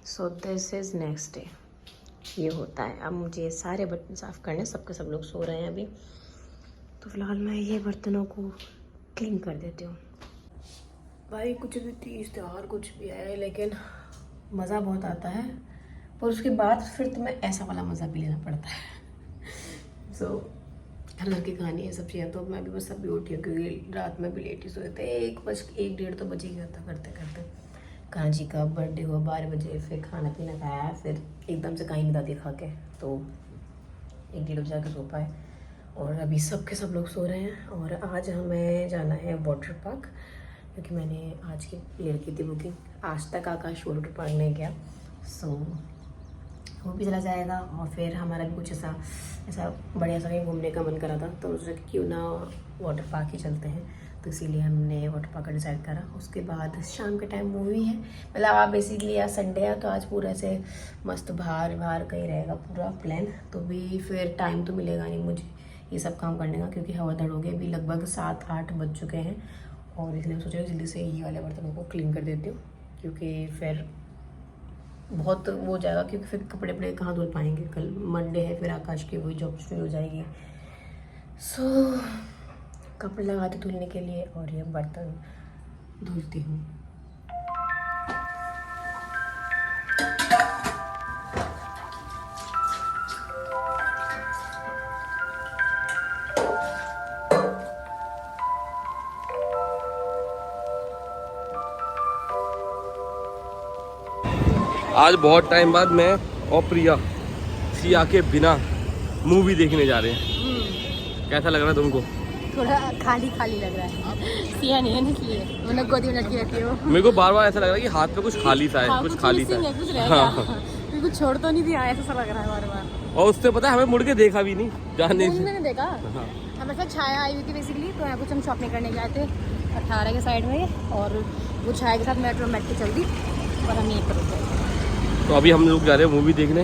So this is next day. ये होता है। अब मुझे ये सारे बर्तन साफ़ करने, सब लोग सो रहे हैं अभी, तो फिलहाल मैं ये बर्तनों को क्लीन कर देती हूँ। भाई कुछ भी तीज त्योहार कुछ भी है, लेकिन मज़ा बहुत आता है, पर उसके बाद फिर तुम्हें ऐसा वाला मज़ा भी लेना पड़ता है। सो घर की कहानी है सब चीज़ें। तो मैं भी बस अभी उठी हूँ क्योंकि रात में भी लेट ही सोए थे, 1-1 तो बज ही गया था करते करते। कान्हा जी का बर्थडे हुआ 12 बजे, फिर खाना पीना खाया, फिर एकदम से कहीं नहीं दादी खा के, तो 1-1:30 बजे आके सो पाए। और अभी सब लोग सो रहे हैं। और आज हमें जाना है वाटर पार्क, क्योंकि मैंने आज की ले रखी थी बुकिंग। आज तक आकाश वाटर पार्क नहीं गया, सो वो भी चला जाएगा। और फिर हमारा भी कुछ ऐसा बढ़िया सा कहीं घूमने का मन करा था, तो उससे क्यों ना वाटर पार्क ही चलते हैं, तो इसीलिए हमने वाटर पार्क का डिसाइड करा। उसके बाद शाम के टाइम मूवी है, मतलब आप बेसिकली आज संडे है, तो आज पूरा ऐसे मस्त बाहर कहीं रहेगा पूरा प्लान। तो भी फिर टाइम तो मिलेगा नहीं मुझे ये सब काम करने का, क्योंकि हवा दड़ हो गई। अभी लगभग 7-8 बज चुके हैं, और इसलिए मैं सोचा जल्दी से ये वाले बर्तनों को क्लीन कर देती हूँ, क्योंकि फिर बहुत वो हो जाएगा, क्योंकि फिर कपड़े वपड़े कहाँ धुल पाएंगे। कल मंडे है, फिर आकाश की वही जॉब शुरू हो जाएगी। सो कपड़े लगाती धुलने के लिए, और ये बर्तन धुलती हूँ। आज बहुत टाइम बाद मैं और प्रिया सिया के बिना मूवी देखने जा रहे हैं। कैसा लग रहा है तुमको? थोड़ा खाली लग रहा है। सिया नहीं है ना, इसलिए मतलब गोदी में लटकी रहती हो। मेरे को बार बार ऐसा लग रहा है कि हाथ पे कुछ खाली सा है, कुछ खाली सा है। कुछ रह गया, कुछ छोड़ तो नहीं दिया, ऐसा लग रहा है बार बार। और उससे पता है हमें मुड़ के देखा भी नहीं जाने से। मैंने देखा हमारे साथ छाया आई हुई थी बेसिकली, तो यहाँ कुछ हम शॉपिंग करने गए थे 18 के साइड में, और वो छाया के साथ मेट्रो में चल दी, और हम यहीं पर रुक गए। तो अभी हम लोग जा रहे हैं मूवी देखने।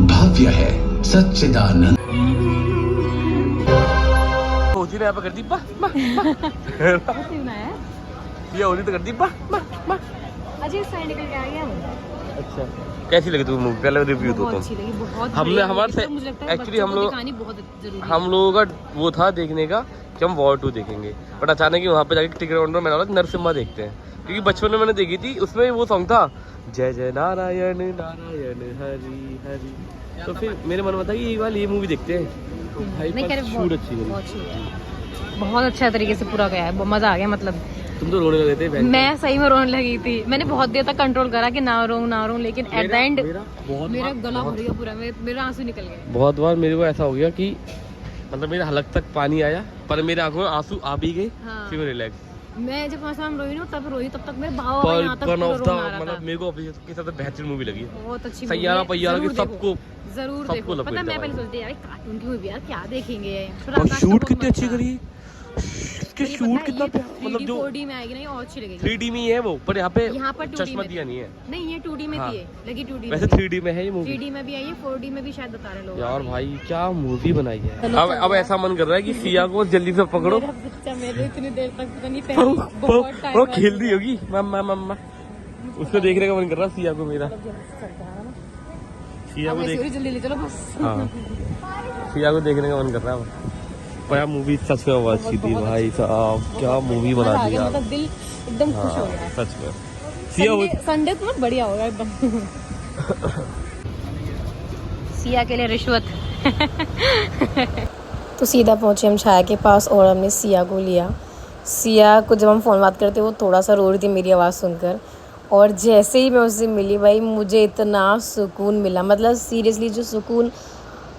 भव्य है सच्चिदानंद। होती ना यहाँ पे करती बा ये होती तो करती बा। अजय साइड निकल के आ गया। अच्छा, कैसी लगी तुम्हें मूवी? पहले रिव्यू दो। अच्छी लगी, बहुत हमने हमारे एक्चुअली हम लोगों का वो था देखने का कि हम वॉर 2 देखेंगे, बट अचानक ही वहाँ पे जाके टिकट काउंटर में नरसिम्हा देखते हैं, क्योंकि बचपन में मैंने देखी थी, उसमें वो सॉन्ग था जय जय नारायण नारायण हरि हरि। तो फिर मेरे मन में था कि एक बार ये मूवी देखते हैं। तो भाई शूट अच्छी लगी, बहुत अच्छा तरीके से पूरा गया है, मजा आ गया। मतलब तुम तो रोने लगे थे। मैं सही में रोने लगी थी। मैंने बहुत देर तक कंट्रोल करा कि ना रो, लेकिन एट द एंड मेरा गला भर गया पूरा, मेरे आंसू निकल गए। बहुत बार मेरे को ऐसा हो गया कि मतलब मेरे हलक तक पानी आया, पर मेरे आंखों में आंसू आ भी गए। हाँ। फिर मैं रिलैक्स। मैं जब फर्स्ट टाइम रोई ना तब रोई, तब तक मेरे भाव यहाँ तक रोना आ रहा था। मतलब मेरे को के सबसे बेहतरीन मूवी लगी, बहुत अच्छी। सैयारा पैयारा की सबको जरूर देखो। पता मैं पहले सोचती यार कार्टून की मूवी यार क्या देखेंगे। शूट कितनी अच्छी करी, इसके शूट कितना मतलब जो 4D में आएगी ना और अच्छी लगेगी। 3D में ही है वो, पर यहाँ पे चश्मा दिया नहीं है। नहीं ये 2D में थी, लगी 2D। वैसे 3D में है ये मूवी। 3D में भी आई है, 4D में भी शायद बता रहे लोग। यार भाई क्या मूवी बनाई है। अब ऐसा मन कर रहा है कि सिया को जल्दी से पकड़ो। मेरे इतनी देर तक पता नहीं वो खेल रही होगी मम्मा, उसको देखने का मन कर रहा है सिया को मेरा। सिया को जल्दी ले चलो बस। सिया को देखने का मन कर रहा है। पर मूवी सच में बहुत अच्छी थी भाई साहब, क्या मूवी बना दी यार। मतलब दिल एकदम खुश हो गया सच में। सिया संडे तो बढ़िया होगा एकदम। सिया के लिए रिश्वत। तो सीधा पहुंचे हम छाया के पास, और हमने सिया को लिया। सिया को जब हम फ़ोन बात करते वो थोड़ा सा रो रही थी मेरी आवाज़ सुनकर, और जैसे ही मैं उससे मिली भाई मुझे इतना सुकून मिला। मतलब सीरियसली जो सुकून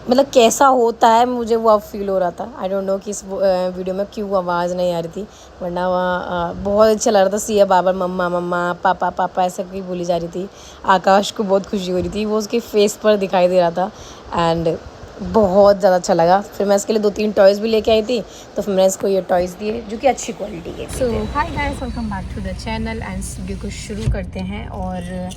मतलब कैसा होता है मुझे वो अब फील हो रहा था। आई डोंट नो कि इस वीडियो में क्यों आवाज़ नहीं आ रही थी, वरना वहाँ बहुत अच्छा लग रहा था। सिया बाबर मम्मा पापा ऐसा कोई बोली जा रही थी। आकाश को बहुत खुशी हो रही थी, वो उसके फेस पर दिखाई दे रहा था, एंड बहुत ज़्यादा अच्छा लगा। फिर मैं इसके लिए 2-3 टॉयज़ भी लेके आई थी, तो फिर मैंने इसको ये टॉयज़ दिए जो कि अच्छी क्वालिटी के। So hi guys, welcome back to the channel and video को शुरू करते हैं। और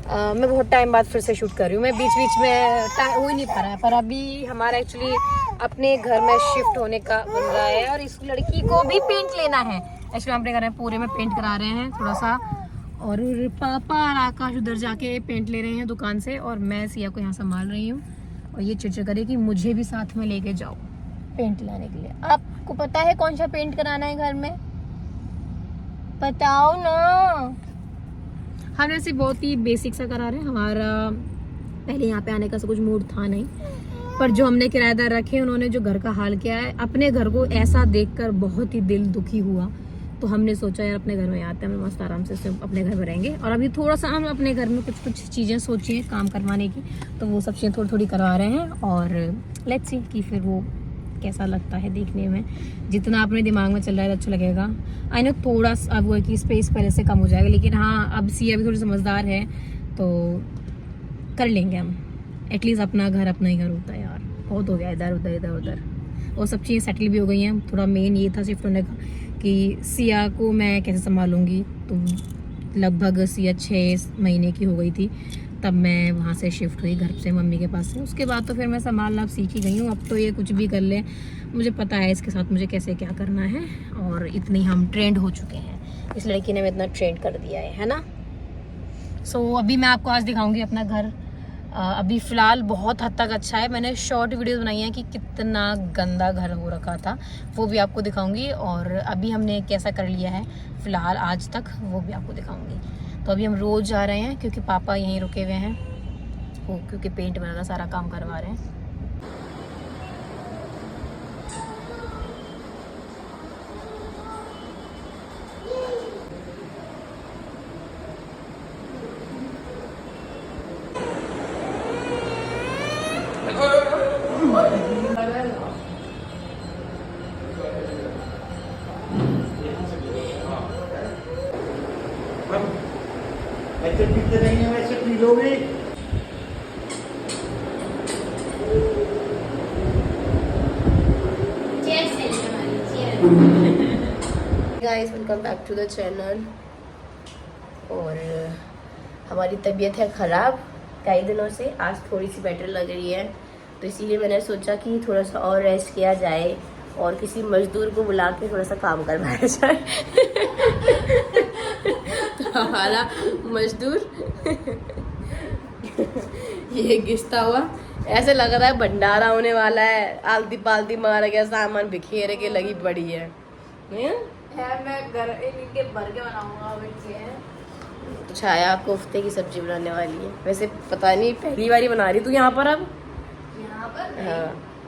मैं बहुत टाइम बाद फिर से शूट कर रही हूँ। मैं बीच में टाइम हो ही नहीं पा रहा है, पर अभी हमारा एक्चुअली अपने घर में शिफ्ट होने का बन रहा है, और इस लड़की को भी पेंट लेना है। एक्चुअली हम अपने घर में पूरे में पेंट करा रहे हैं थोड़ा सा, और पापा और आकाश उधर जाके पेंट ले रहे हैं दुकान से, और मैं सिया को यहाँ संभाल रही हूँ। और ये चिड़चिड़ करे कि मुझे भी साथ में लेके जाओ पेंट लाने के लिए। आपको पता है कौन सा पेंट कराना है घर में? बताओ ना। हम वैसे बहुत ही बेसिक सा करा रहे हैं। हमारा पहले यहाँ पे आने का कुछ मूड था नहीं, पर जो हमने किराएदार रखे उन्होंने जो घर का हाल किया है, अपने घर को ऐसा देखकर बहुत ही दिल दुखी हुआ। तो हमने सोचा यार अपने घर में आते हैं, हम मस्त आराम से अपने घर में रहेंगे। और अभी थोड़ा सा हम अपने घर में कुछ चीज़ें सोची हैं काम करवाने की, तो वो सब चीज़ें थोड़ी करवा रहे हैं। और लेट्स सी कि फिर वो कैसा लगता है देखने में। जितना अपने दिमाग में चल रहा है अच्छा लगेगा। आई नो थोड़ा सा अब वो कि स्पेस पहले से कम हो जाएगा, लेकिन हाँ अब सिया भी थोड़ी समझदार है तो कर लेंगे हम। एटलीस्ट अपना घर अपना ही घर होता है यार, बहुत हो गया इधर उधर इधर उधर। और सब चीज़ें सेटल भी हो गई हैं। थोड़ा मेन ये था शिफ्ट होने का कि सिया को मैं कैसे संभालूंगी। तो लगभग सिया 6 महीने की हो गई थी तब मैं वहाँ से शिफ्ट हुई घर से मम्मी के पास से। उसके बाद तो फिर मैं संभालना अब सीख ही गई हूँ। अब तो ये कुछ भी कर ले मुझे पता है इसके साथ मुझे कैसे क्या करना है, और इतनी हम ट्रेंड हो चुके हैं। इस लड़की ने हमें इतना ट्रेंड कर दिया है ना। सो अभी मैं आपको आज दिखाऊंगी अपना घर। अभी फ़िलहाल बहुत हद तक अच्छा है। मैंने शॉर्ट वीडियोस बनाई हैं कि कितना गंदा घर हो रखा था, वो भी आपको दिखाऊंगी। और अभी हमने कैसा कर लिया है फ़िलहाल आज तक, वो भी आपको दिखाऊंगी। तो अभी हम रोज़ जा रहे हैं क्योंकि पापा यहीं रुके हुए हैं, वो क्योंकि पेंट वगैरह सारा काम करवा रहे हैं। ऐसे पीते नहीं है, वैसे पी लोगे। Guys welcome back to the channel. और हमारी तबीयत है ख़राब कई दिनों से, आज थोड़ी सी बेटर लग रही है, तो इसीलिए मैंने सोचा कि थोड़ा सा और रेस्ट किया जाए और किसी मजदूर को बुला के थोड़ा सा काम करवाया जाए। तो हमारा मजदूर ये घिसता हुआ ऐसे लग रहा है भंडारा होने वाला है। आलती पालती मार गया, सामान बिखेर के लगी पड़ी है। मैं घर इनके भर के बनाऊंगा। तो छाया कोफ्ते की सब्जी बनाने वाली है। वैसे पता नहीं पहली बार ही बना रही तू यहाँ पर अब? यहाँ पर हाँ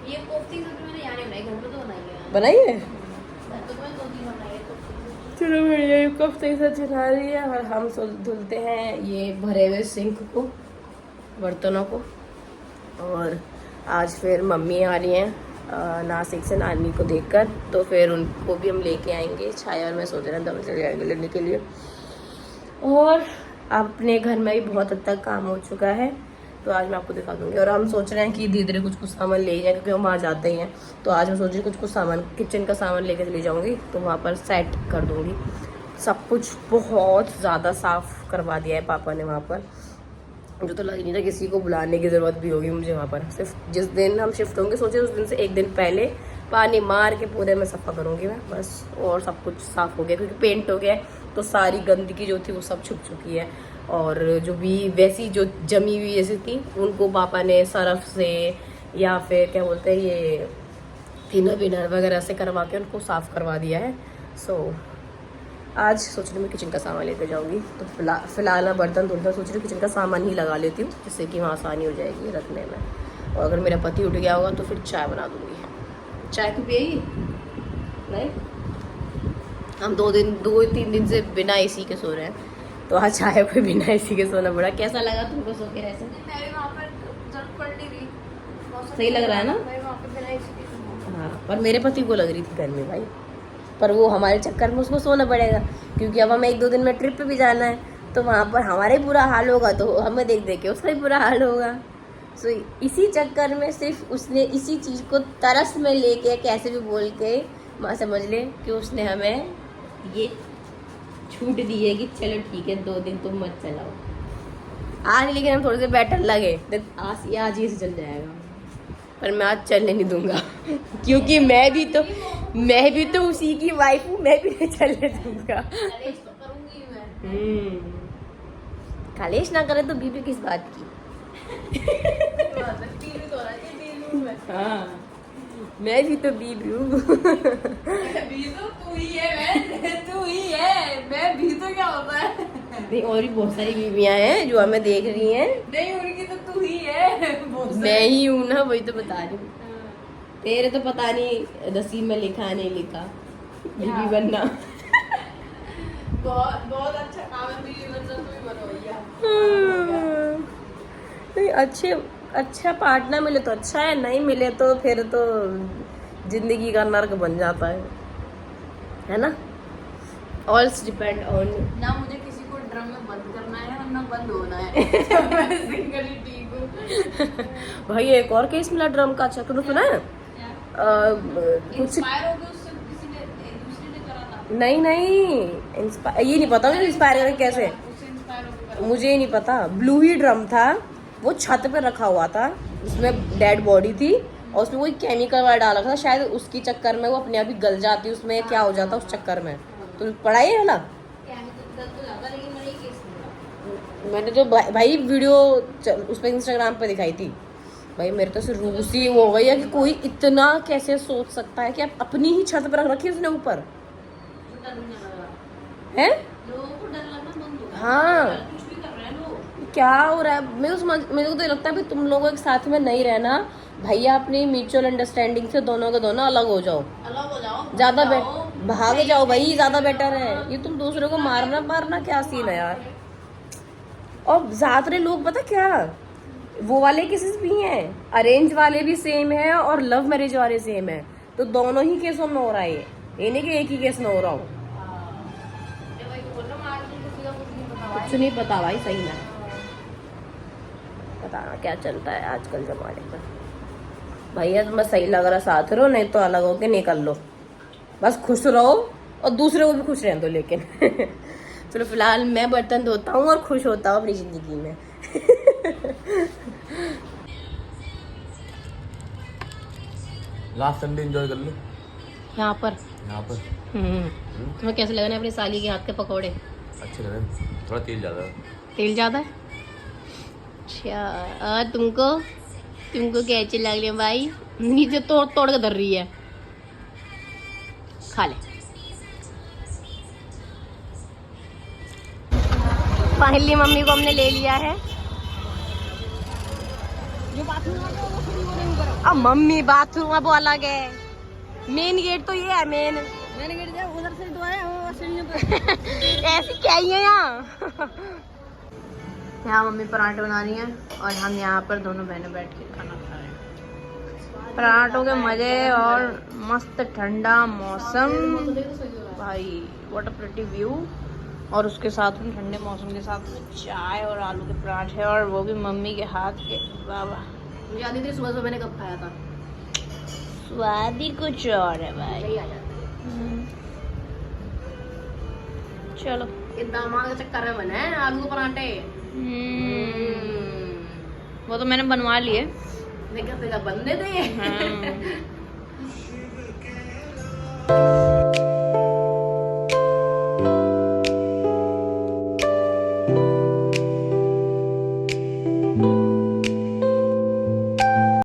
ये कोफ्ते की सब्जी मैंने यहाँ नहीं बनाई, घर पे तो बनाई है। बनाई है। घर पे तो मैंने 2-3 बनाई है कोफ्ते। चलो बढ़िया, ये कोफ्ते की सब्जी बना रही है और हम धुलते हैं ये भरे हुए सिंक को, बर्तनों को। और आज फिर मम्मी आ रही हैं नासिक से नानी को देखकर, तो फिर उनको भी हम लेके आएंगे। छाया और मैं सोच रहे हैं दवा चले जाएंगे लेने के लिए। और अपने घर में भी बहुत हद तक काम हो चुका है, तो आज मैं आपको दिखा दूंगी। और हम सोच रहे हैं कि धीरे धीरे कुछ सामान ले जाए क्योंकि हम वहाँ जाते ही हैं। तो आज मैं सोच रही हूँ कुछ सामान किचन का सामान लेकर चली जाऊँगी, तो वहाँ पर सेट कर दूँगी। सब कुछ बहुत ज़्यादा साफ़ करवा दिया है पापा ने वहाँ पर, मुझे तो लग नहीं था किसी को बुलाने की ज़रूरत भी होगी मुझे वहाँ पर। सिर्फ जिस दिन हम शिफ्ट होंगे सोचे उस दिन से एक दिन पहले पानी मार के पूरे में सफ़ा करूँगी मैं बस। और सब कुछ साफ़ हो गया क्योंकि पेंट हो गया है, तो सारी गंदगी जो थी वो सब छुप चुकी है। और जो भी वैसी जो जमी हुई जैसी थी उनको पापा ने सरफ से या फिर क्या बोलते हैं ये थिनर विनर वगैरह से करवा के उनको साफ़ करवा दिया है। सो आज सोच रही हूँ मैं किचन का सामान लेते जाऊँगी। तो फिलहाल मैं बर्तन धुलता सोच रही हूँ किचन का सामान ही लगा लेती हूँ, जिससे कि वहाँ आसानी हो जाएगी रखने में। और अगर मेरा पति उठ गया होगा तो फिर चाय बना दूँगी। चाय तो पिएगी नहीं? हम 2-3 दिन से बिना एसी के सो रहे हैं, तो आज चाय को बिना एसी के सोना पड़ा। कैसा लगा तुमको सो के ऐसे? मैं वहाँ पर जरूरत पड़ नहीं रही, सही लग रहा है ना? मैं वहाँ पे बिना एसी के। हाँ, पर मेरे पति को लग रही थी गर्मी भाई, पर वो हमारे चक्कर में उसको सोना पड़ेगा क्योंकि अब हमें 1-2 दिन में ट्रिप पे भी जाना है, तो वहाँ पर हमारा ही बुरा हाल होगा तो हमें देख देख के उसका भी बुरा हाल होगा। सो इसी चक्कर में सिर्फ उसने इसी चीज़ को तरस में लेके कैसे भी बोल के माँ समझ ले कि उसने हमें ये छूट दी है कि चलो ठीक है 2 दिन तुम मत चलाओ। आज लेकिन हम थोड़े से बेटर लगे, आज ये से चल जाएगा, पर मैं आज चलने नहीं दूंगा क्योंकि मैं भी तो उसी की वाइफ हूँ, मैं भी नहीं चलने दूंगा। अरेस्ट तो करूंगी मैं। कलेश ना करे तो बीबी किस बात की। हाँ मैं भी तो बीबी हूँ। भी तो तू ही है, तू ही है, मैं भी तो क्या होता है। नहीं और भी बहुत सारी बीबियां हैं जो हमें देख रही हैं। नहीं उनकी तो तू ही है। मैं ही हूँ ना, वही तो बता रही हूँ। तेरे तो पता नहीं नसीब में लिखा नहीं लिखा बीबी बनना। बहुत बहुत अच्छा काम है, बीवी बनना तो भी बनो भैया। नहीं अच्छा पार्टनर मिले तो अच्छा है, नहीं मिले तो फिर तो जिंदगी का नर्क बन जाता है ना। ऑल्स डिपेंड ऑन। ना मुझे किसी को ड्रम में बंद करना है और ना बंद होना है। तो मैं सिंगल ही ठीक हूँ। भाई एक और केस मिला ड्रम का, अच्छा तुमने सुना है? कुछ इंस्पायर हो गए उससे, किसी ने दूसरे ने करा था। नहीं ये नहीं पता मुझे इंस्पायर करे कैसे, उससे इंस्पायर हो गए। मुझे ही नहीं पता। ब्लू ही ड्रम था, वो छत पे रखा हुआ था, उसमें डेड बॉडी थी और उसमें कोई केमिकल वाला डाला था शायद, उसकी चक्कर में वो अपने आप ही गल जाती, उसमें क्या हो जाता उस चक्कर में। तो पढ़ाई है ना, मैंने तो भाई वीडियो उस पर इंस्टाग्राम पे दिखाई थी। भाई मेरे तो सिर्फ रूसी हो गई है कि कोई इतना कैसे सोच सकता है कि आप अपनी ही छत पर रख रखी उसने ऊपर है। हाँ क्या हो रहा है, मेरे को तो लगता है तुम लोगों के साथ में नहीं रहना भैया, अपनी म्यूचुअल अंडरस्टैंडिंग से दोनों के दोनों अलग हो जाओ, ज्यादा भाग जाओ भाई, ज्यादा बेटर है। ये तुम दूसरे को मारना क्या सीन है यार। और ज्यादातर लोग पता क्या, वो वाले केसेस भी हैं, अरेंज वाले भी सेम है और लव मैरिज वाले सेम है, तो दोनों ही केसों में हो रहा है ये नहीं कि एक ही केस में हो रहा हो। कुछ नहीं पता भाई, सही में बताना क्या चलता है आजकल जमाने में। भैया तुम्हें सही लग रहा साथ रहो, नहीं तो अलग होके निकल लो, बस खुश रहो और दूसरे को भी खुश रहने दो। लेकिन चलो फिलहाल मैं बर्तन धोता हूँ और खुश होता हूँ अपनी जिंदगी में। लास्ट संडे एंजॉय कर लो यहाँ पर। तुम्हें कैसे लग रहे हैं अपनी साली के हाथ के पकौड़े? अच्छे लग रहे हैं, थोड़ा तेल ज़्यादा है। तेल ज़्यादा है? अच्छा और तुमको कैसे लग रहे हैं भाई? नीचे तोड़ तोड़ के धर रही है, खा ले। फाइनली मम्मी को हमने ले लिया है। अब मम्मी बाथरूम अब वो अलग है, मेन गेट तो ये है, मेन गेट उधर से तो है ऐसे क्या ही है यहाँ। यहाँ मम्मी पराठे बना रही हैं और हम यहाँ पर दोनों बहनें बैठ के खाना खा रहे हैं। पराठों के मजे और मस्त ठंडा मौसम भाई, व्हाट अ प्रिटी व्यू। और उसके साथ में ठंडे मौसम के साथ में चाय और आलू के पराठे, और वो भी मम्मी के हाथ के। वाह वाह, मुझे याद नहीं थी सुबह मैंने कब खाया था। स्वाद ही कुछ और है भाई। चलो ये दामाद के चक्कर में बने हैं आलू के पराठे। वो तो मैंने बनवा लिए, मैं क्या बनने थे।